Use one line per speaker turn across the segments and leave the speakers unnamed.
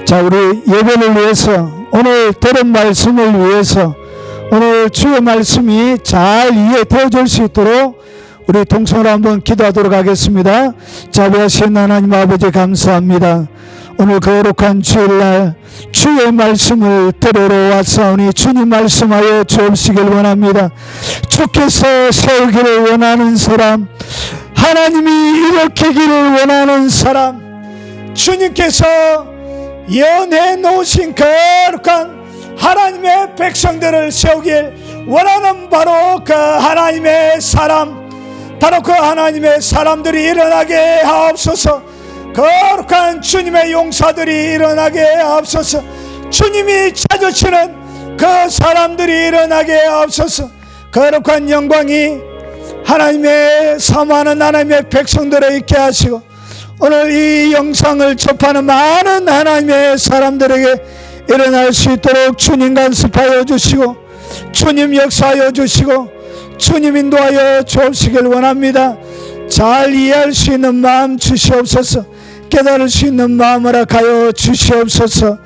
자, 우리 예배를 위해서, 오늘 들은 말씀을 위해서, 오늘 주의 말씀이 잘 이해되어질 수 있도록 우리 동성으로 한번 기도하도록 하겠습니다. 자비하신 하나님 아버지, 감사합니다. 오늘 거룩한 주일날 주의 말씀을 들으러 왔사오니 주님 말씀하여 주옵시길 원합니다. 주께서 세우기를 원하는 사람, 하나님이 일으키기를 원하는 사람, 주님께서 예언해 놓으신 거룩한 하나님의 백성들을 세우길 원하는 바로 그 하나님의 사람, 바로 그 하나님의 사람들이 일어나게 하옵소서. 거룩한 주님의 용사들이 일어나게 하옵소서. 주님이 찾으시는 그 사람들이 일어나게 하옵소서. 거룩한 영광이 하나님의 사모하는 하나님의 백성들에 있게 하시고, 오늘 이 영상을 접하는 많은 하나님의 사람들에게 일어날 수 있도록 주님 간섭하여 주시고, 주님 역사하여 주시고, 주님 인도하여 주옵시길 원합니다. 잘 이해할 수 있는 마음 주시옵소서. 깨달을 수 있는 마음을 허락하여 주시옵소서.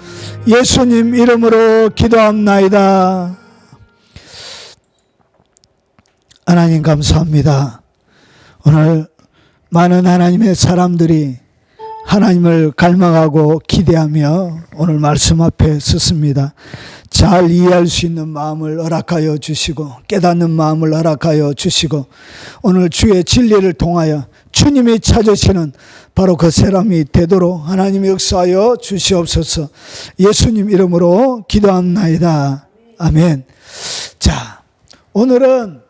예수님 이름으로 기도합나이다. 하나님 감사합니다. 오늘 많은 하나님의 사람들이 하나님을 갈망하고 기대하며 오늘 말씀 앞에 섰습니다. 잘 이해할 수 있는 마음을 허락하여 주시고, 깨닫는 마음을 허락하여 주시고, 오늘 주의 진리를 통하여 주님이 찾으시는 바로 그 사람이 되도록 하나님이 역사하여 주시옵소서. 예수님 이름으로 기도합나이다. 아멘. 자, 오늘은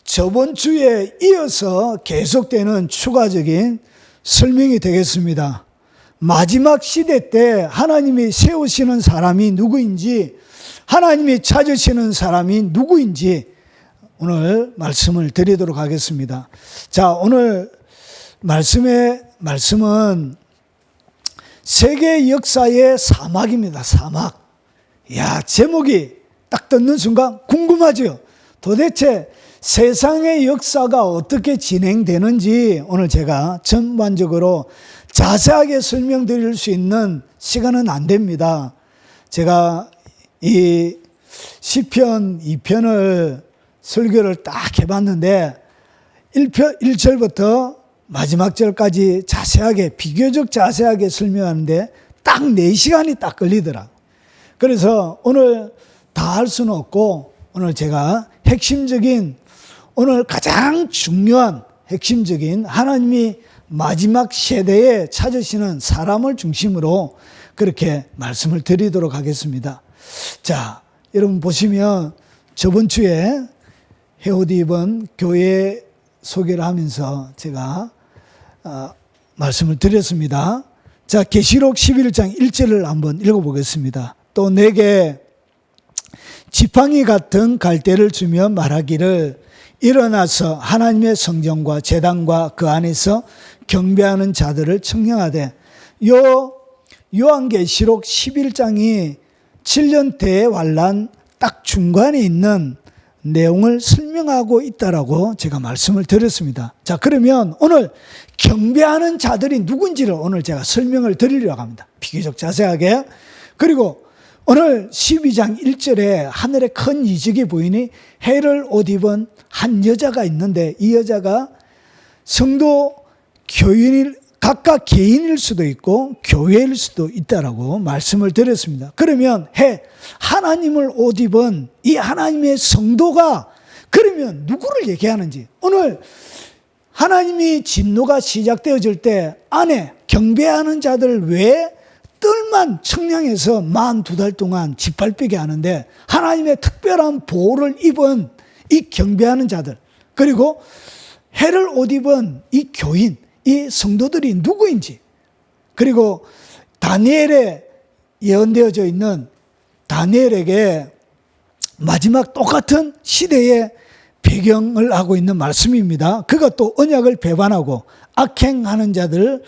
저번 주에 이어서 계속되는 추가적인 설명이 되겠습니다. 마지막 시대 때 하나님이 세우시는 사람이 누구인지, 하나님이 찾으시는 사람이 누구인지 오늘 말씀을 드리도록 하겠습니다. 자, 오늘 말씀은 세계 역사의 사막입니다. 사막. 야, 제목이 딱 듣는 순간 궁금하죠? 도대체 세상의 역사가 어떻게 진행되는지 오늘 제가 전반적으로 자세하게 설명드릴 수 있는 시간은 안 됩니다. 제가 이 시편 2편을 설교를 딱 해봤는데 1절부터 마지막 절까지 자세하게, 비교적 자세하게 설명하는데 딱 4시간이 딱 걸리더라. 그래서 오늘 다 할 수는 없고, 오늘 제가 핵심적인, 오늘 가장 중요한 핵심적인 하나님이 마지막 세대에 찾으시는 사람을 중심으로 그렇게 말씀을 드리도록 하겠습니다. 자, 여러분 보시면 저번 주에 헤오디 입은 교회 소개를 하면서 제가 말씀을 드렸습니다. 자, 계시록 11장 1절을 한번 읽어보겠습니다. 또 내게 지팡이 같은 갈대를 주며 말하기를, 일어나서 하나님의 성전과 제단과 그 안에서 경배하는 자들을 청량하되. 요한계시록 11장이 7년 대환란 딱 중간에 있는 내용을 설명하고 있다라고 제가 말씀을 드렸습니다. 자, 그러면 오늘 경배하는 자들이 누군지를 오늘 제가 설명을 드리려고 합니다. 비교적 자세하게. 그리고 오늘 12장 1절에 하늘에 큰 이적이 보이니 해를 옷 입은 한 여자가 있는데, 이 여자가 성도 교인일, 각각 개인일 수도 있고 교회일 수도 있다라고 말씀을 드렸습니다. 그러면 하나님을 옷 입은 이 하나님의 성도가 그러면 누구를 얘기하는지, 오늘 하나님이 진노가 시작되어질 때 안에 경배하는 자들 외에 뜰만 청량해서 42달 동안 짓밟히게 하는데, 하나님의 특별한 보호를 입은 이 경배하는 자들, 그리고 해를 옷 입은 이 교인, 이 성도들이 누구인지, 그리고 다니엘에 예언되어져 있는 다니엘에게 마지막 똑같은 시대의 배경을 하고 있는 말씀입니다. 그것도 언약을 배반하고 악행하는 자들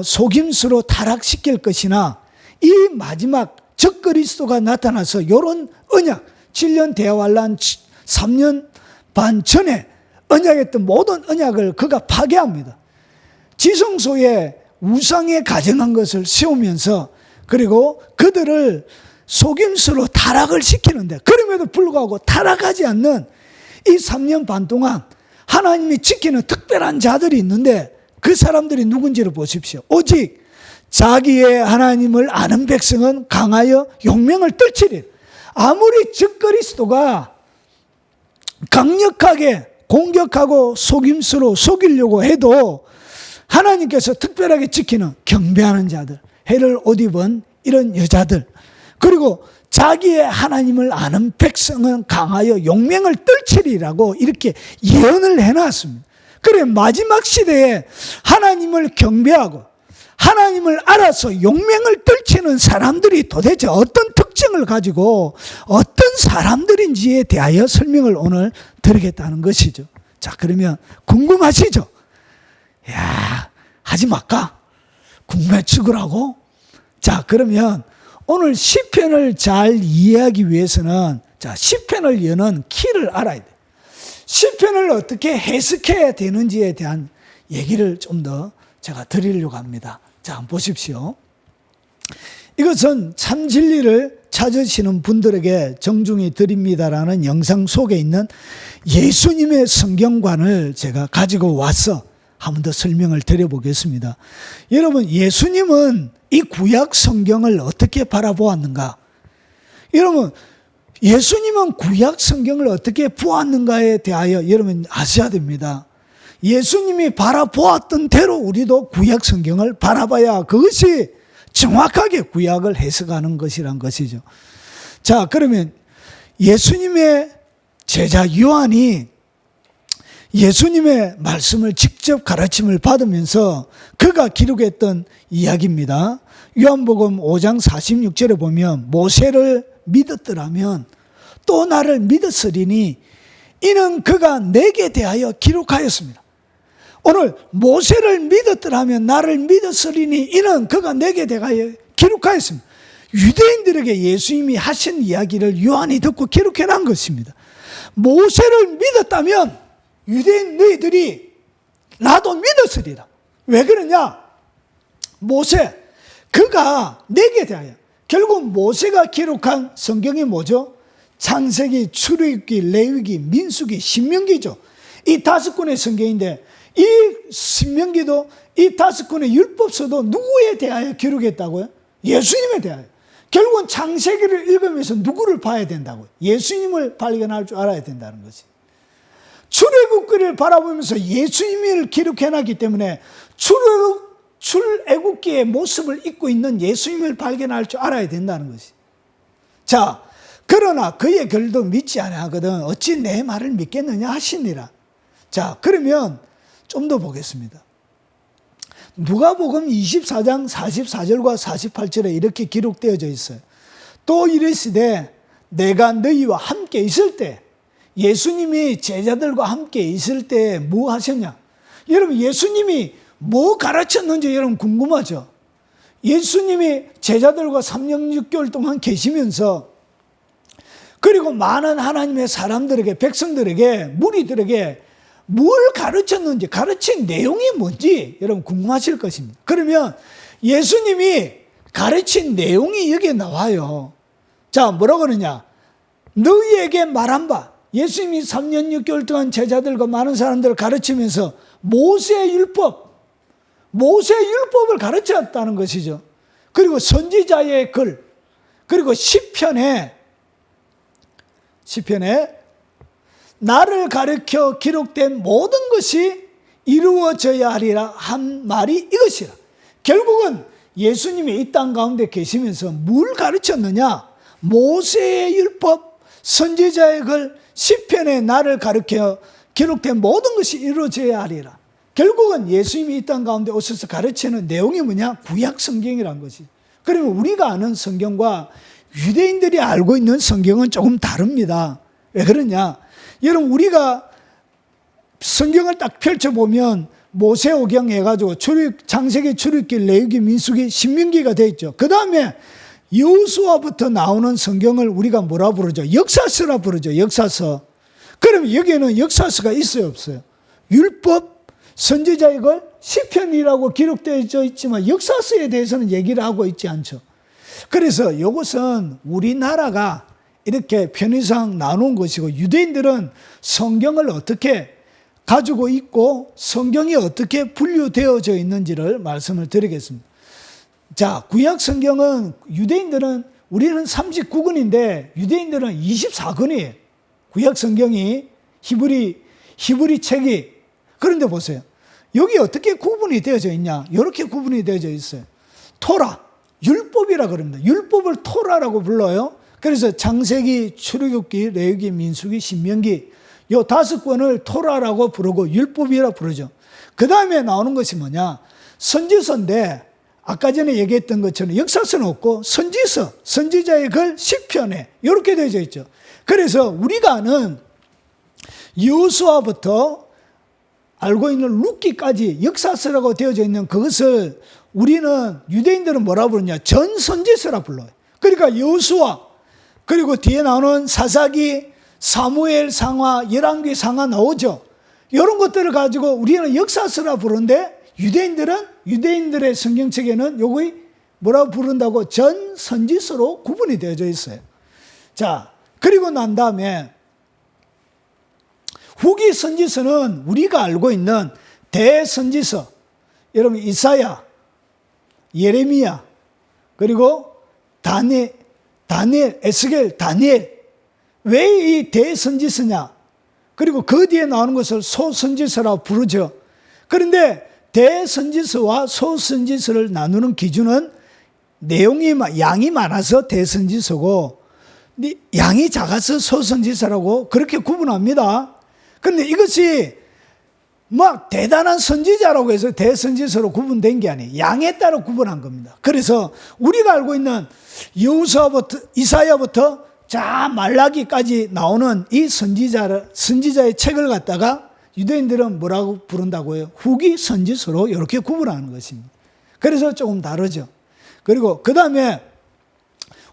속임수로 타락시킬 것이나, 이 마지막 적그리스도가 나타나서 이런 언약, 7년 대환란 3년 반 전에 언약했던 모든 언약을 그가 파괴합니다. 지성소에 우상에 가정한 것을 세우면서 그리고 그들을 속임수로 타락을 시키는데, 그럼에도 불구하고 타락하지 않는 이 3년 반 동안 하나님이 지키는 특별한 자들이 있는데, 그 사람들이 누군지를 보십시오. 오직 자기의 하나님을 아는 백성은 강하여 용맹을 떨치리. 아무리 적그리스도가 강력하게 공격하고 속임수로 속이려고 해도 하나님께서 특별하게 지키는 경배하는 자들, 해를 옷 입은 이런 여자들, 그리고 자기의 하나님을 아는 백성은 강하여 용맹을 떨치리라고 이렇게 예언을 해놨습니다. 그래, 마지막 시대에 하나님을 경배하고 하나님을 알아서 용맹을 떨치는 사람들이 도대체 어떤 특징을 가지고 어떤 사람들인지에 대하여 설명을 오늘 드리겠다는 것이죠. 자, 그러면 궁금하시죠? 야, 하지 말까? 궁금해 죽으라고? 자, 그러면 오늘 시편을 잘 이해하기 위해서는, 자, 시편을 여는 키를 알아야 돼. 시편을 어떻게 해석해야 되는지에 대한 얘기를 좀 더 제가 드리려고 합니다. 자, 한번 보십시오. 이것은 참 진리를 찾으시는 분들에게 정중히 드립니다라는 영상 속에 있는 예수님의 성경관을 제가 가지고 와서 한 번 더 설명을 드려보겠습니다. 여러분, 예수님은 이 구약 성경을 어떻게 바라보았는가? 여러분, 예수님은 구약 성경을 어떻게 보았는가에 대하여 여러분 아셔야 됩니다. 예수님이 바라보았던 대로 우리도 구약 성경을 바라봐야 그것이 정확하게 구약을 해석하는 것이란 것이죠. 자, 그러면 예수님의 제자 요한이 예수님의 말씀을 직접 가르침을 받으면서 그가 기록했던 이야기입니다. 요한복음 5장 46절에 보면 모세를 믿었더라면 또 나를 믿었으리니 이는 그가 내게 대하여 기록하였습니다. 오늘 모세를 믿었더라면 나를 믿었으리니 이는 그가 내게 대하여 기록하였습니다. 유대인들에게 예수님이 하신 이야기를 요한이 듣고 기록해 난 것입니다. 모세를 믿었다면 유대인 너희들이 나도 믿었으리라. 왜 그러냐? 모세, 그가 내게 대하여, 결국 모세가 기록한 성경이 뭐죠? 창세기, 출애굽기, 레위기, 민수기, 신명기죠. 이 5권의 성경인데 이 신명기도 이 5권의 율법서도 누구에 대하여 기록했다고요? 예수님에 대하여. 결국은 창세기를 읽으면서 누구를 봐야 된다고요? 예수님을 발견할 줄 알아야 된다는 거지. 출애굽기를 바라보면서 예수님을 기록해놨기 때문에 출애굽기의 모습을 입고 있는 예수님을 발견할 줄 알아야 된다는 것이. 자, 그러나 그의 글도 믿지 아니하거든 어찌 내 말을 믿겠느냐 하시니라. 자, 그러면 좀 더 보겠습니다. 누가복음 24장 44절과 48절에 이렇게 기록되어져 있어요. 또 이르시되 내가 너희와 함께 있을 때, 예수님이 제자들과 함께 있을 때 뭐 하셨냐? 여러분, 예수님이 뭐 가르쳤는지 여러분 궁금하죠? 예수님이 제자들과 3년 6개월 동안 계시면서, 그리고 많은 하나님의 사람들에게, 백성들에게, 무리들에게 뭘 가르쳤는지, 가르친 내용이 뭔지 여러분 궁금하실 것입니다. 그러면 예수님이 가르친 내용이 여기에 나와요. 자, 뭐라고 그러냐? 너희에게 말한 바, 예수님이 3년 6개월 동안 제자들과 많은 사람들을 가르치면서 모세의 율법을 가르쳤다는 것이죠. 그리고 선지자의 글, 그리고 시편에 나를 가르쳐 기록된 모든 것이 이루어져야 하리라 한 말이 이것이라. 결국은 예수님이 이 땅 가운데 계시면서 뭘 가르쳤느냐? 모세의 율법, 선지자의 글, 시편에 나를 가르쳐 기록된 모든 것이 이루어져야 하리라. 결국은 예수님이 이 땅 가운데 오셔서 가르치는 내용이 뭐냐? 구약 성경이란 것이. 그러면 우리가 아는 성경과 유대인들이 알고 있는 성경은 조금 다릅니다. 왜 그러냐? 여러분, 우리가 성경을 딱 펼쳐보면 모세오경 해가지고 창세기, 출애굽기, 레위기, 민수기, 신명기가 되어 있죠. 그 다음에 여호수아부터 나오는 성경을 우리가 뭐라 부르죠? 역사서라 부르죠. 역사서. 그러면 여기에는 역사서가 있어요, 없어요? 율법, 선지자의 글, 시편이라고 기록되어 있지만 역사서에 대해서는 얘기를 하고 있지 않죠. 그래서 이것은 우리나라가 이렇게 편의상 나눈 것이고, 유대인들은 성경을 어떻게 가지고 있고 성경이 어떻게 분류되어져 있는지를 말씀을 드리겠습니다. 자, 구약 성경은 유대인들은, 우리는 39권인데 유대인들은 24권이에요. 구약 성경이 히브리 책이. 그런데 보세요. 여기 어떻게 구분이 되어져 있냐? 이렇게 구분이 되어져 있어요. 토라, 율법이라 그럽니다. 율법을 토라라고 불러요. 그래서 창세기, 출애굽기, 레위기, 민수기, 신명기 요 5권을 토라라고 부르고 율법이라 부르죠. 그 다음에 나오는 것이 뭐냐? 선지서인데 아까 전에 얘기했던 것처럼 역사서는 없고 선지서, 선지자의 글 10편에 이렇게 되어져 있죠. 그래서 우리가 아는 여호수아부터 알고 있는 룻기까지 역사서라고 되어져 있는 그것을 우리는, 유대인들은 뭐라고 부르냐? 전선지서라 불러요. 그러니까 여호수아, 그리고 뒤에 나오는 사사기, 사무엘 상하, 열왕기 상하 나오죠. 이런 것들을 가지고 우리는 역사서라 부르는데 유대인들은, 유대인들의 성경책에는 요거 뭐라고 부른다고? 전선지서로 구분이 되어져 있어요. 자, 그리고 난 다음에 후기 선지서는 우리가 알고 있는 대선지서, 여러분 이사야, 예레미야, 그리고 다니엘, 에스겔, 다니엘. 왜 이 대선지서냐? 그리고 그 뒤에 나오는 것을 소선지서라고 부르죠. 그런데 대선지서와 소선지서를 나누는 기준은 내용이, 양이 많아서 대선지서고 양이 작아서 소선지서라고 그렇게 구분합니다. 그런데 이것이 막 대단한 선지자라고 해서 대선지서로 구분된 게 아니에요. 양에 따라 구분한 겁니다. 그래서 우리가 알고 있는 여호수아부터 이사야부터 자 말라기까지 나오는 이 선지자의 책을 갖다가 유대인들은 뭐라고 부른다고요? 후기 선지서로 이렇게 구분하는 것입니다. 그래서 조금 다르죠. 그리고 그 다음에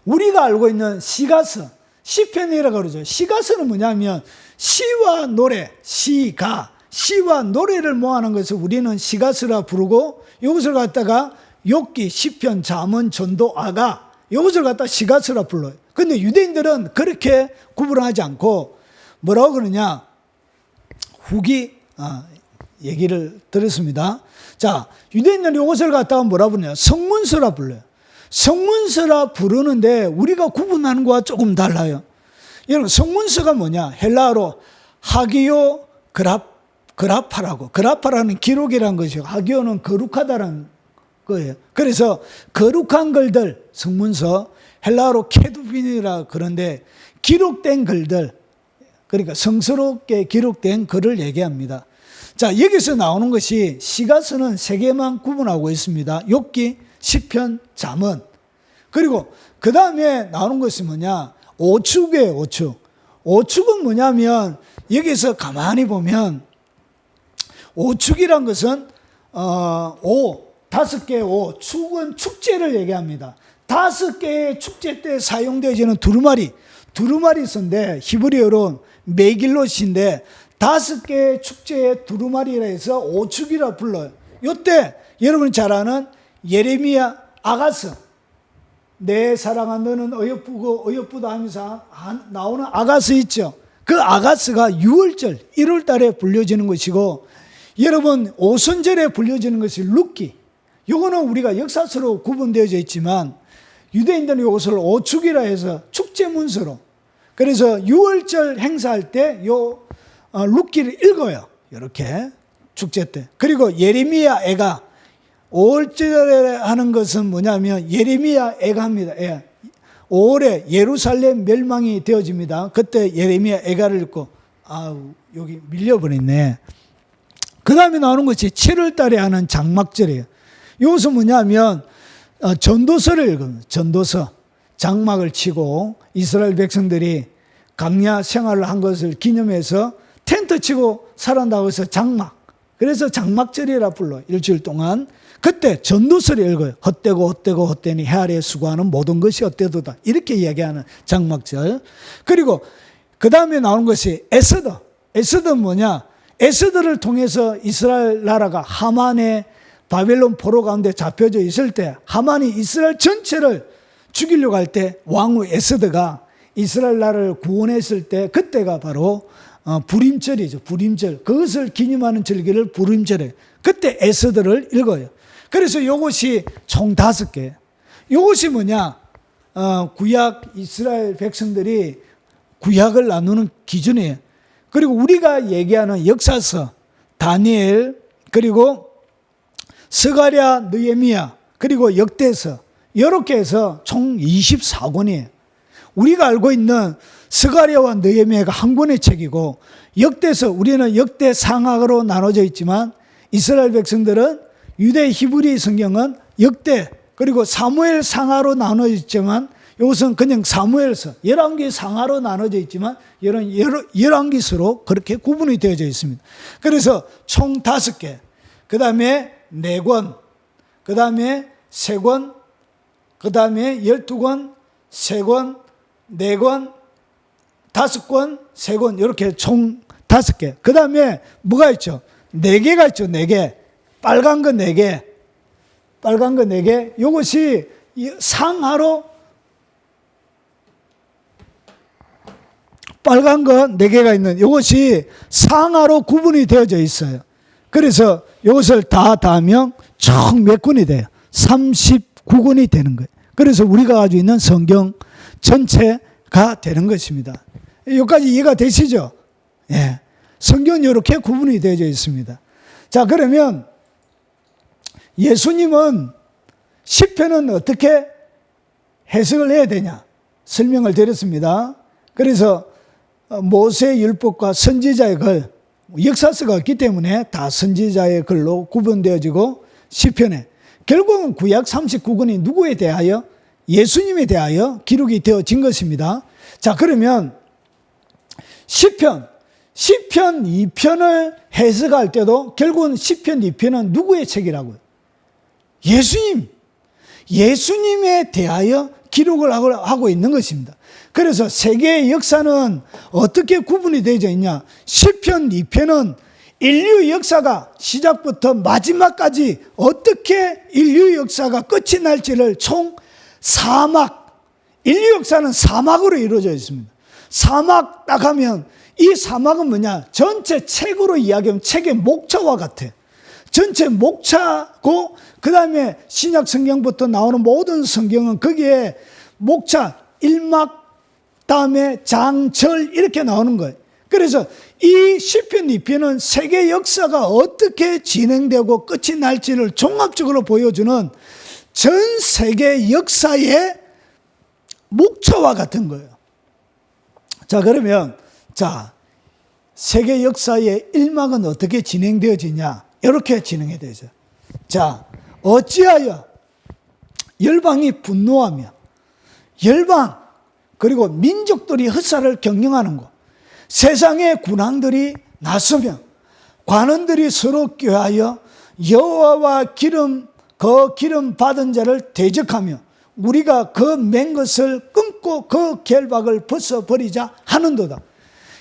우리가 알고 있는 시가서, 시편이라고 그러죠. 시가서는 뭐냐면 시와 노래, 시와 노래를 모아놓은 것을 우리는 시가서라 부르고, 이것을 갖다가 욥기, 시편, 잠언, 전도, 아가, 이것을 갖다가 시가서라 불러요. 근데 유대인들은 그렇게 구분하지 않고 뭐라고 그러냐? 후기, 얘기를 들었습니다. 자, 유대인들은 이것을 갖다가 뭐라 부르냐? 성문서라 불러요. 성문서라 부르는데 우리가 구분하는 것과 조금 달라요. 여러분, 성문서가 뭐냐? 헬라어로 하기오 그라파라고. 그라파라는 기록이라는 것이고, 하기오는 거룩하다라는 거예요. 그래서 거룩한 글들, 성문서, 헬라어로 케두빈이라 그런데 기록된 글들, 그러니까 성스럽게 기록된 글을 얘기합니다. 자, 여기서 나오는 것이 시가서는 3개만 구분하고 있습니다. 욥기, 시편, 잠언. 그리고 그 다음에 나오는 것이 뭐냐? 오축이에요, 오축. 오축은 뭐냐면 여기서 가만히 보면 오축이란 것은 5개의 오, 축은 축제를 얘기합니다. 5개의 축제 때 사용되어지는 두루마리서인데 히브리어로 메길롯인데 5개의 축제의 두루마리라 해서 오축이라 불러요. 이때 여러분이 잘 아는 예레미야 아가서, 내 사랑한 너는 어여쁘다 하면서 나오는 아가서 있죠. 그 아가서가 6월절 1월 달에 불려지는 것이고, 여러분 오순절에 불려지는 것이 룻기. 이거는 우리가 역사서로 구분되어져 있지만 유대인들은 이것을 오축이라 해서 축제 문서로, 그래서 6월절 행사할 때 요 룻기를 읽어요. 이렇게 축제 때. 그리고 예레미야 애가 5월절에 하는 것은 뭐냐면 예레미야 애가입니다. 5월에 예루살렘 멸망이 되어집니다. 그때 예레미야 애가를 읽고, 여기 밀려버렸네. 그 다음에 나오는 것이 7월 달에 하는 장막절이에요. 이것은 뭐냐면 전도서를 읽으면, 전도서, 장막을 치고 이스라엘 백성들이 광야 생활을 한 것을 기념해서 텐트 치고 살았다고 해서 장막, 그래서 장막절이라 불러요. 일주일 동안. 그때 전도서를 읽어요. 헛되니 해 아래 수고하는 모든 것이 헛되도다, 이렇게 이야기하는 장막절. 그리고 그 다음에 나오는 것이 에스더. 에스더는 뭐냐? 에스더를 통해서 이스라엘 나라가 하만의 바벨론 포로 가운데 잡혀져 있을 때 하만이 이스라엘 전체를 죽이려고 할 때 왕후 에스더가 이스라엘 나라를 구원했을 때 그때가 바로 불임절이죠. 불임절. 그것을 기념하는 절기를 불임절에 그때 에스더를 읽어요. 그래서 이것이 총 5개. 이것이 뭐냐? 구약 이스라엘 백성들이 구약을 나누는 기준이에요. 그리고 우리가 얘기하는 역사서, 다니엘, 그리고 스가랴, 느헤미야, 그리고 역대서 이렇게 해서 총 24권이에요. 우리가 알고 있는 스가랴와 느헤미야가 한 권의 책이고 역대서 우리는 역대 상하로 나눠져 있지만 이스라엘 백성들은 유대 히브리 성경은 역대 그리고 사무엘 상하로 나눠져 있지만 이것은 그냥 사무엘서 열왕기 상하로 나눠져 있지만 이런 열왕기서로 그렇게 구분이 되어져 있습니다. 그래서 총 5개, 그 다음에 4권, 그 다음에 3권, 그 다음에 12권, 3권, 4권, 5권, 3권 이렇게 총 5개. 그 다음에 뭐가 있죠? 4개가 있죠. 4개. 빨간 거 4개. 빨간 거 4개. 이것이 상하로 빨간 거 4개가 있는 이것이 상하로 구분이 되어져 있어요. 그래서 이것을 다 하면 총 몇 권이 돼요? 39권이 되는 거예요. 그래서 우리가 가지고 있는 성경 전체가 되는 것입니다. 여기까지 이해가 되시죠? 예. 성경은 이렇게 구분이 되어져 있습니다. 자, 그러면 예수님은 시편은 어떻게 해석을 해야 되냐? 설명을 드렸습니다. 그래서 모세의 율법과 선지자의 글, 역사서가 없기 때문에 다 선지자의 글로 구분되어지고 시편에 결국은 구약 39권이 누구에 대하여? 예수님에 대하여 기록이 되어진 것입니다. 자, 그러면 시편 2편을 해석할 때도 결국은 시편 2편은 누구의 책이라고요? 예수님에 대하여 기록을 하고 있는 것입니다. 그래서 세계의 역사는 어떻게 구분이 되어져 있냐? 시편 2편은 인류 역사가 시작부터 마지막까지 어떻게 인류 역사가 끝이 날지를 총 인류 역사는 사막으로 이루어져 있습니다. 사막 딱 하면 이 사막은 뭐냐? 전체 책으로 이야기하면 책의 목차와 같아. 전체 목차고 그 다음에 신약 성경부터 나오는 모든 성경은 거기에 목차 1막 다음에 장절 이렇게 나오는 거예요. 그래서 이 시편 2편은 세계 역사가 어떻게 진행되고 끝이 날지를 종합적으로 보여주는 전 세계 역사의 목차와 같은 거예요. 자, 그러면 세계 역사의 1막은 어떻게 진행되어지냐? 이렇게 진행이 되죠. 자, 어찌하여 열방이 분노하며 열방 그리고 민족들이 흑사를 경영하는 것, 세상의 군왕들이 나서며 관원들이 서로 꾀하여 여호와와 기름 받은 자를 대적하며 우리가 그 맨 것을 끊고 그 결박을 벗어버리자 하는도다.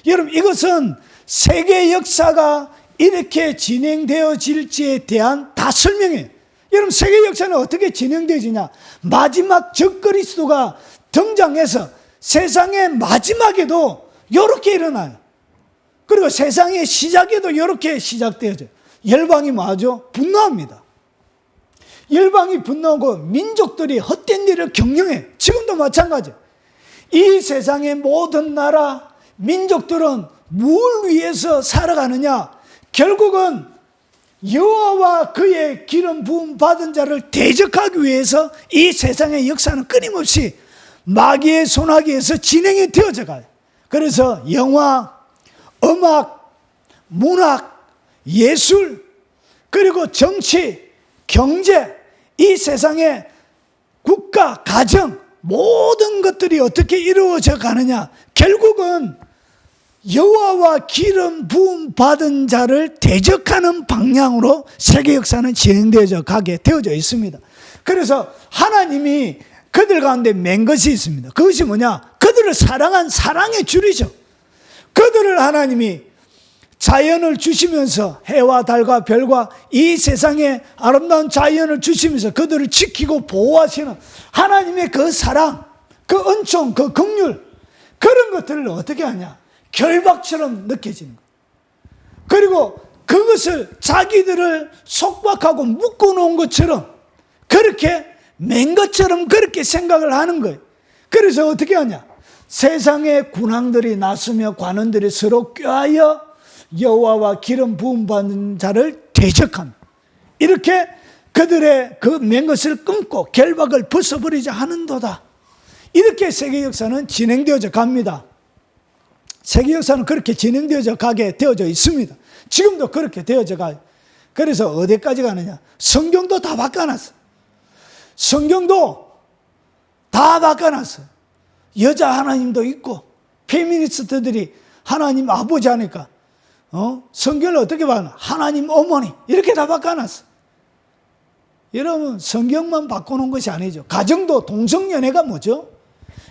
여러분, 이것은 세계 역사가 이렇게 진행되어질지에 대한 다 설명해요. 여러분, 세계 역사는 어떻게 진행되어지냐? 마지막 적그리스도가 등장해서 세상의 마지막에도 이렇게 일어나요. 그리고 세상의 시작에도 이렇게 시작되어져요. 열방이 뭐하죠? 분노합니다. 열방이 분노하고 민족들이 헛된 일을 경영해. 지금도 마찬가지. 이 세상의 모든 나라, 민족들은 뭘 위해서 살아가느냐? 결국은 여호와와 그의 기름 부음 받은 자를 대적하기 위해서 이 세상의 역사는 끊임없이 마귀의 손아귀에서 진행이 되어져 가요. 그래서 영화, 음악, 문학, 예술, 그리고 정치, 경제, 이 세상의 국가, 가정 모든 것들이 어떻게 이루어져 가느냐? 결국은 여호와와 기름 부음 받은 자를 대적하는 방향으로 세계 역사는 진행되어져 가게 되어져 있습니다. 그래서 하나님이 그들 가운데 맨 것이 있습니다. 그것이 뭐냐? 그들을 사랑한 사랑의 줄이죠. 그들을 하나님이 자연을 주시면서 해와 달과 별과 이 세상에 아름다운 자연을 주시면서 그들을 지키고 보호하시는 하나님의 그 사랑, 그 은총, 그 긍휼, 그런 것들을 어떻게 하냐? 결박처럼 느껴지는 거예요. 그리고 그것을 자기들을 속박하고 묶어놓은 것처럼 그렇게 맨 것처럼 그렇게 생각을 하는 거예요. 그래서 어떻게 하냐? 세상의 군왕들이 나서며 관원들이 서로 꾀하여 여호와와 기름 부음 받는 자를 대적합니다. 이렇게 그들의 그 맨 것을 끊고 결박을 벗어버리자 하는도다. 이렇게 세계 역사는 진행되어져 갑니다. 세계 역사는 그렇게 진행되어져 가게 되어져 있습니다. 지금도 그렇게 되어져 가요. 그래서 어디까지 가느냐? 성경도 다 바꿔놨어요. 성경도 다 바꿔놨어요. 여자 하나님도 있고 페미니스트들이 하나님 아버지 하니까 성경을 어떻게 바꾸나? 하나님 어머니 이렇게 다 바꿔놨어요. 여러분 성경만 바꾸는 것이 아니죠. 가정도 동성연애가 뭐죠?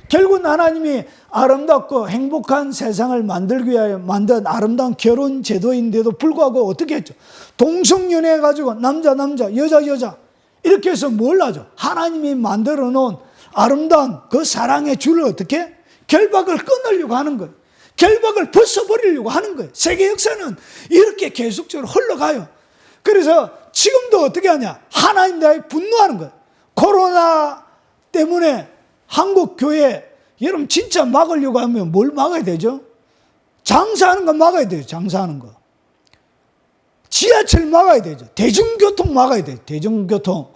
결국은 하나님이 아름답고 행복한 세상을 만들기 위하여 만든 아름다운 결혼 제도인데도 불구하고 어떻게 했죠? 동성연애 해가지고 남자 여자 이렇게 해서 뭘 하죠? 하나님이 만들어 놓은 아름다운 그 사랑의 줄을 어떻게? 결박을 끊으려고 하는 거예요. 결박을 벗어버리려고 하는 거예요. 세계 역사는 이렇게 계속적으로 흘러가요. 그래서 지금도 어떻게 하냐? 하나님 대하여 분노하는 거예요. 코로나 때문에 한국 교회 여러분 진짜 막으려고 하면 뭘 막아야 되죠? 장사하는 거 막아야 돼요. 장사하는 거. 지하철 막아야 되죠. 대중교통 막아야 돼요. 대중교통.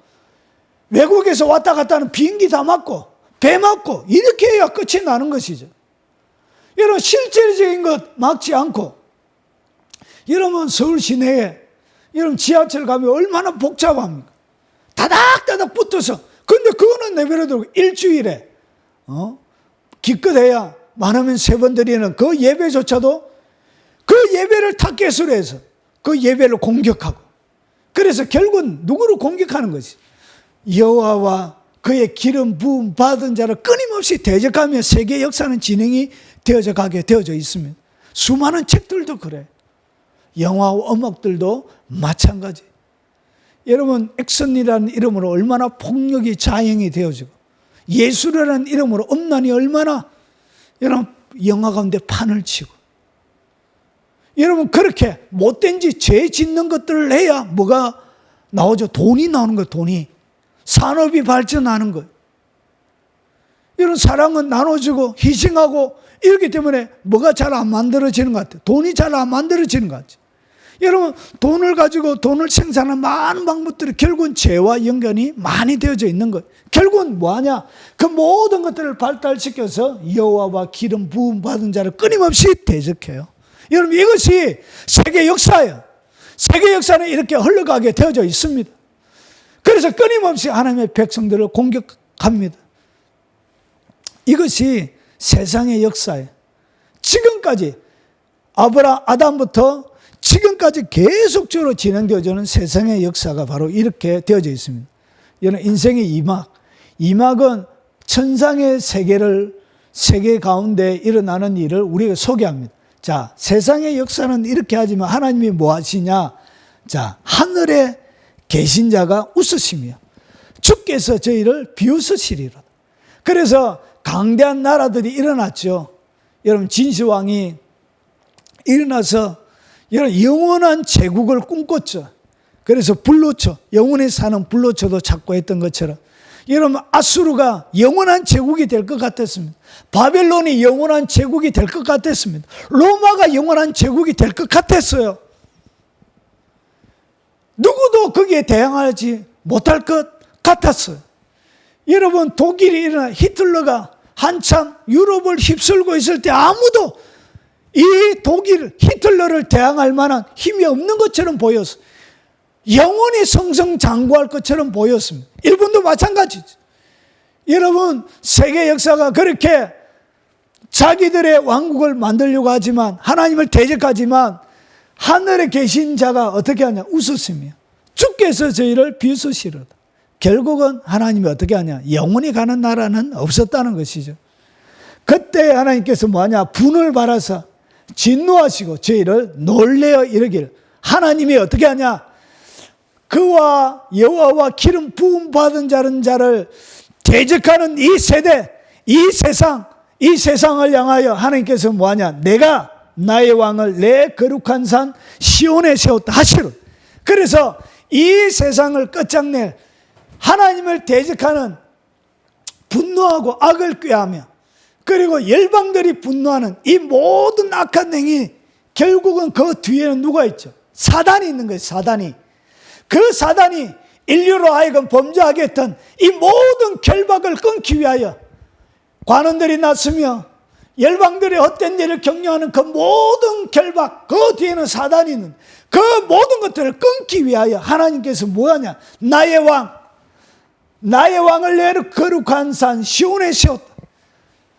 외국에서 왔다 갔다 하는 비행기 다 막고 배 막고 이렇게 해야 끝이 나는 것이죠. 여러분 실질적인 것 막지 않고 여러분 서울 시내에 여러분 지하철 가면 얼마나 복잡합니까? 다닥다닥 붙어서 근데 그거는 내버려두고 일주일에 기껏해야 많으면 3번 드리는 그 예배조차도 그 예배를 타겟으로 해서 그 예배를 공격하고 그래서 결국은 누구를 공격하는 것이 여호와와 그의 기름 부음 받은 자를 끊임없이 대적하며 세계 역사는 진행이 되어져 가게 되어져 있습니다. 수많은 책들도 그래. 영화와 음악들도 마찬가지. 여러분 액션이라는 이름으로 얼마나 폭력이 자행이 되어지고 예술이라는 이름으로 음란이 얼마나 여러분 영화 가운데 판을 치고 여러분 그렇게 못된 짓 죄 짓는 것들을 해야 뭐가 나오죠? 돈이 나오는 거예요. 돈이. 산업이 발전하는 거예요. 이런 사랑은 나눠주고 희생하고 이렇기 때문에 뭐가 잘 안 만들어지는 것 같아요. 돈이 잘 안 만들어지는 것 같아요. 여러분 돈을 가지고 돈을 생산하는 많은 방법들이 결국은 죄와 연관이 많이 되어져 있는 거예요. 결국은 뭐하냐? 그 모든 것들을 발달시켜서 여호와와 기름 부음 받은 자를 끊임없이 대적해요. 여러분 이것이 세계 역사예요. 세계 역사는 이렇게 흘러가게 되어져 있습니다. 그래서 끊임없이 하나님의 백성들을 공격합니다. 이것이 세상의 역사예요. 지금까지 아담부터 지금까지 계속적으로 진행되어지는 세상의 역사가 바로 이렇게 되어져 있습니다. 이는 인생의 이막은 천상의 세계 가운데 일어나는 일을 우리가 소개합니다. 자, 세상의 역사는 이렇게 하지만 하나님이 뭐 하시냐? 자, 하늘에 계신 자가 웃으시며 주께서 저희를 비웃으시리로다. 그래서 강대한 나라들이 일어났죠. 여러분 진시황이 일어나서 이런 영원한 제국을 꿈꿨죠. 그래서 불로초, 영원히 사는 불로초도 찾고 했던 것처럼 여러분 아수르가 영원한 제국이 될 것 같았습니다. 바벨론이 영원한 제국이 될 것 같았습니다. 로마가 영원한 제국이 될 것 같았어요. 누구도 거기에 대항하지 못할 것 같았어요. 여러분 독일이 일어나 히틀러가 한참 유럽을 휩쓸고 있을 때 아무도 이 독일 히틀러를 대항할 만한 힘이 없는 것처럼 보였어요. 영원히 승승장구할 것처럼 보였습니다. 일본도 마찬가지죠. 여러분 세계 역사가 그렇게 자기들의 왕국을 만들려고 하지만 하나님을 대적하지만 하늘에 계신 자가 어떻게 하냐? 웃으시며 주께서 저희를 비웃으시로다. 결국은 하나님이 어떻게 하냐? 영원히 가는 나라는 없었다는 것이죠. 그때 하나님께서 뭐하냐? 분을 발하사 진노하시고 저희를 놀래어 이르기를 하나님이 어떻게 하냐? 그와 여호와와 기름 부음 받은 자를 대적하는 이 세대, 이 세상을 향하여 하나님께서 뭐하냐? 내가 나의 왕을 내 거룩한 산 시온에 세웠다 하시로. 그래서 이 세상을 끝장낼 하나님을 대적하는 분노하고 악을 꾀하며 그리고 열방들이 분노하는 이 모든 악한 행위, 결국은 그 뒤에는 누가 있죠? 사단이 있는 거예요. 사단이. 그 사단이 인류로 하여금 범죄하게 했던 이 모든 결박을 끊기 위하여 관원들이 났으며 열방들의 헛된 일을 격려하는 그 모든 결박, 그 뒤에는 사단이 있는 그 모든 것들을 끊기 위하여 하나님께서 뭐하냐? 나의 왕을 내 거룩한 산 시온에 세웠다.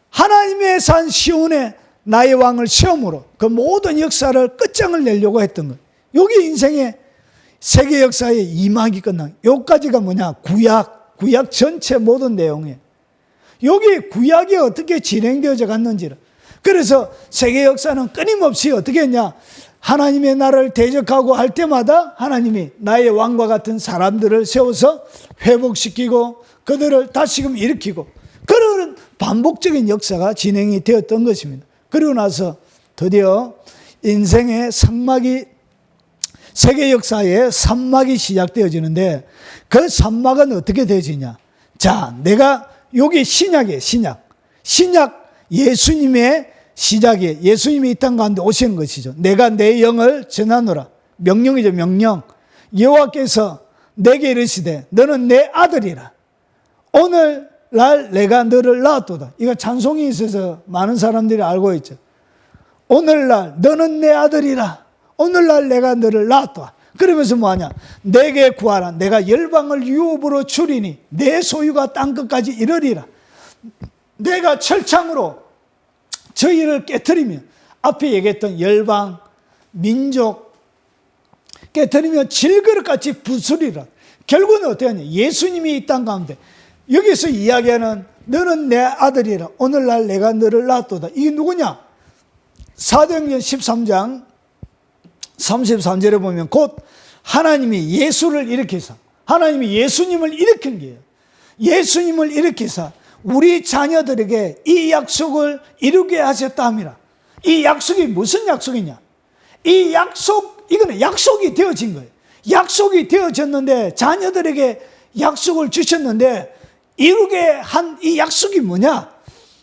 하나님의 산 시온에 나의 왕을 세움으로 그 모든 역사를 끝장을 내려고 했던 것. 여기 인생의 세계 역사의 이막이 끝난 여기까지가 뭐냐? 구약 전체 모든 내용이에요. 여기 구약이 어떻게 진행되어져 갔는지를. 그래서 세계 역사는 끊임없이 어떻게 했냐? 하나님의 나라를 대적하고 할 때마다 하나님이 나의 왕과 같은 사람들을 세워서 회복시키고 그들을 다시금 일으키고 그런 반복적인 역사가 진행이 되었던 것입니다. 그리고 나서 드디어 인생의 산막이, 세계 역사의 산막이 시작되어지는데 그 산막은 어떻게 되어지냐? 자, 내가 여기 신약이에요. 신약 예수님의 시작이에요. 예수님이 이 땅 가운데 오시는 것이죠. 내가 내 영을 전하노라. 명령이죠. 명령. 여호와께서 내게 이르시되 너는 내 아들이라. 오늘날 내가 너를 낳았도다. 이거 찬송이 있어서 많은 사람들이 알고 있죠. 오늘날 너는 내 아들이라. 오늘날 내가 너를 낳았다. 그러면서 뭐하냐? 내게 구하라. 내가 열방을 유업으로 주리니 내 소유가 땅끝까지 이르리라. 내가 철창으로 저희를 깨트리며 앞에 얘기했던 열방, 민족 깨트리며 질그릇같이 부수리라. 결국은 어떻게 하냐? 예수님이 이 땅 가운데 여기서 이야기하는 너는 내 아들이라. 오늘날 내가 너를 낳았도다. 이게 누구냐? 사도행전 13장 33절에 보면 곧 하나님이 예수를 일으키사, 하나님이 예수님을 일으킨 거예요. 예수님을 일으키사 우리 자녀들에게 이 약속을 이루게 하셨다 함이라. 이 약속이 무슨 약속이냐? 이 약속, 이거는 약속이 되어진 거예요. 약속이 되어졌는데 자녀들에게 약속을 주셨는데 이루게 한 이 약속이 뭐냐?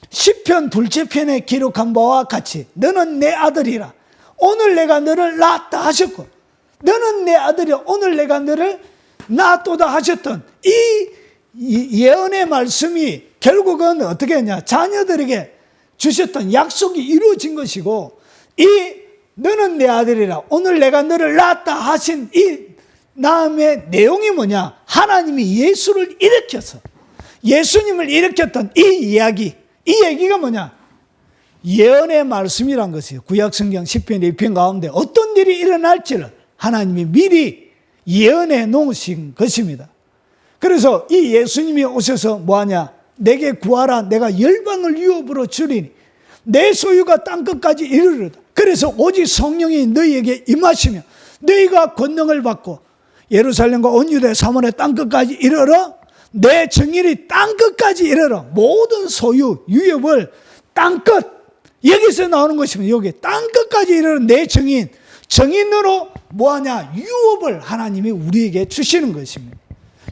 시편 둘째 편에 기록한 바와 같이 너는 내 아들이라. 오늘 내가 너를 낳았다 하셨고 너는 내 아들이라. 오늘 내가 너를 낳았도다 하셨던 이 예언의 말씀이 결국은 어떻게 했냐? 자녀들에게 주셨던 약속이 이루어진 것이고 이 너는 내 아들이라. 오늘 내가 너를 낳았다 하신 이 낳음의 내용이 뭐냐? 하나님이 예수를 일으켜서 예수님을 일으켰던 이 이야기, 이 얘기가 뭐냐? 예언의 말씀이란 것이에요. 구약성경 10편 2편 가운데 어떤 일이 일어날지를 하나님이 미리 예언해 놓으신 것입니다. 그래서 이 예수님이 오셔서 뭐하냐? 내게 구하라. 내가 열방을 유업으로 주리니 내 소유가 땅끝까지 이르르다. 그래서 오직 성령이 너희에게 임하시며 너희가 권능을 받고 예루살렘과 온 유대 사마리아 땅끝까지 이르러 내 정인이 땅끝까지 이르러 모든 소유 유업을 땅끝, 여기서 나오는 것입니다. 여기 땅끝까지 이르러 내 정인으로 뭐하냐? 유업을 하나님이 우리에게 주시는 것입니다.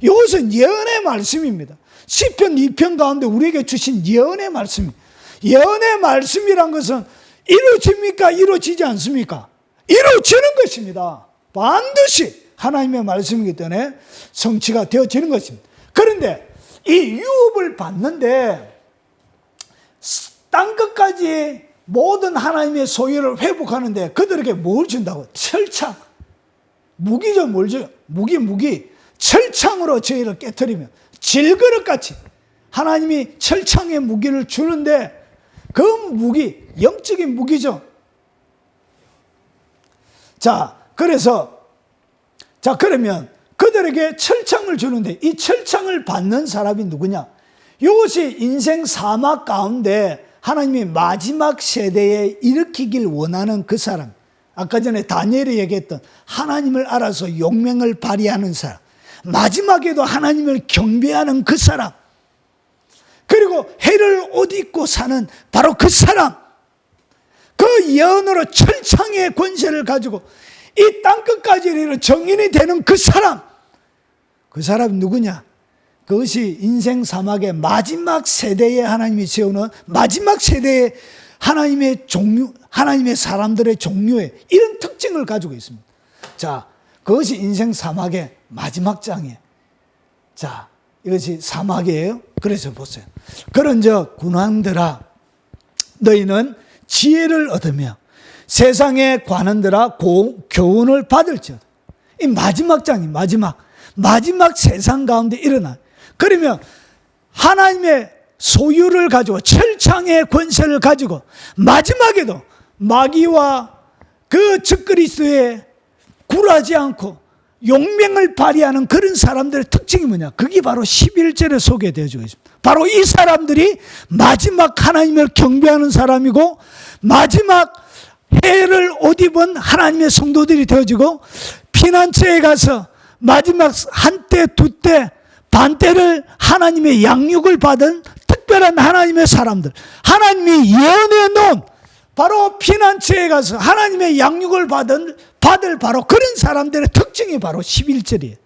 이것은 예언의 말씀입니다. 시편 2편 가운데 우리에게 주신 예언의 말씀입니다. 예언의 말씀이란 것은 이루어집니까? 이루어지지 않습니까? 이루어지는 것입니다. 반드시 하나님의 말씀이기 때문에 성취가 되어지는 것입니다. 그런데 이 유업을 받는데 땅끝까지 모든 하나님의 소유를 회복하는데 그들에게 뭘 준다고? 철창. 무기죠. 뭘 줘요? 무기. 철창으로 저희를 깨트리며 질그릇같이 하나님이 철창의 무기를 주는데 그 무기, 영적인 무기죠. 그러면 그들에게 철창을 주는데 이 철창을 받는 사람이 누구냐? 이것이 인생 사막 가운데 하나님이 마지막 세대에 일으키길 원하는 그 사람, 아까 전에 다니엘이 얘기했던 하나님을 알아서 용맹을 발휘하는 사람, 마지막에도 하나님을 경배하는 그 사람, 그리고 해를 옷 입고 사는 바로 그 사람, 그 예언으로 철창의 권세를 가지고 이 땅끝까지 이르러 정인이 되는 그 사람, 그 사람이 누구냐? 그것이 인생 사막의 마지막 세대에 하나님이 세우는 마지막 세대의 하나님의 종류, 하나님의 사람들의 종류에 이런 특징을 가지고 있습니다. 자, 그것이 인생 사막의 마지막 장이에요. 자, 이것이 사막이에요. 그래서 보세요. 그런즉 군왕들아, 너희는 지혜를 얻으며 세상의 관원들아 교훈을 받을지어다. 이 마지막 장이 마지막 세상 가운데 일어나. 그러면 하나님의 소유를 가지고 철창의 권세를 가지고 마지막에도 마귀와 그 적그리스도에 굴하지 않고 용맹을 발휘하는 그런 사람들의 특징이 뭐냐? 그게 바로 11절에 소개되어지고 있습니다. 바로 이 사람들이 마지막 하나님을 경배하는 사람이고 마지막 해를 옷 입은 하나님의 성도들이 되어지고 피난처에 가서 마지막 한때 두때 반때를 하나님의 양육을 받은 특별한 하나님의 사람들, 하나님이 예언해 놓은 바로 피난처에 가서 하나님의 양육을 받을 바로 그런 사람들의 특징이 바로 11절이에요.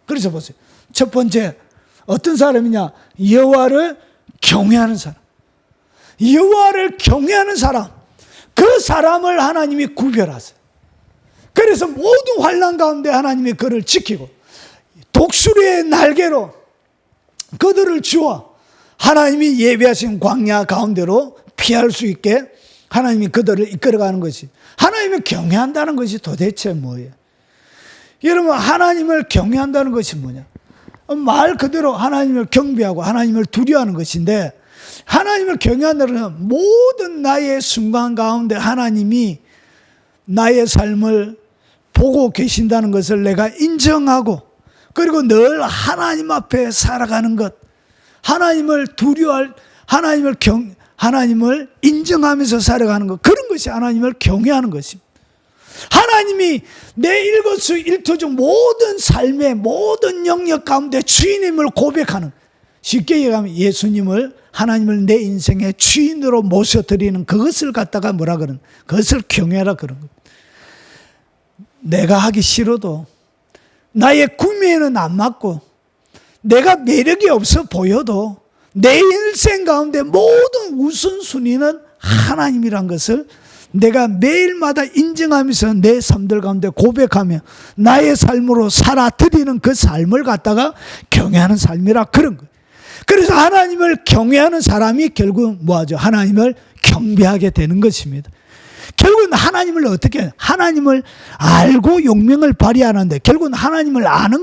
그래서 보세요. 첫 번째 어떤 사람이냐? 여호와를 경외하는 사람. 여호와를 경외하는 사람. 그 사람을 하나님이 구별하세요. 그래서 모든 환난 가운데 하나님이 그를 지키고 독수리의 날개로 그들을 주어 하나님이 예비하신 광야 가운데로 피할 수 있게 하나님이 그들을 이끌어가는 것이, 하나님을 경외한다는 것이 도대체 뭐예요? 여러분, 하나님을 경외한다는 것이 뭐냐? 말 그대로 하나님을 경배하고 하나님을 두려워하는 것인데, 하나님을 경외한다는 것은 모든 나의 순간 가운데 하나님이 나의 삶을 보고 계신다는 것을 내가 인정하고, 그리고 늘 하나님 앞에 살아가는 것, 하나님을 두려워할, 하나님을 인정하면서 살아가는 것, 그런 것이 하나님을 경외하는 것입니다. 하나님이 내 일거수일투족 모든 삶의 모든 영역 가운데 주인임을 고백하는, 쉽게 얘기하면 예수님을, 하나님을 내 인생의 주인으로 모셔드리는 그것을 갖다가 뭐라 그러는, 그것을 경외하라 그런 것. 내가 하기 싫어도, 나의 구미에는 안 맞고, 내가 매력이 없어 보여도 내 일생 가운데 모든 우선순위는 하나님이란 것을 내가 매일마다 인정하면서 내 삶들 가운데 고백하며 나의 삶으로 살아드리는 그 삶을 갖다가 경외하는 삶이라 그런 거예요. 그래서 하나님을 경외하는 사람이 결국 뭐하죠? 하나님을 경배하게 되는 것입니다. 결국은 하나님을 어떻게, 하나님을 알고 용맹을 발휘하는데 결국은 하나님을 아는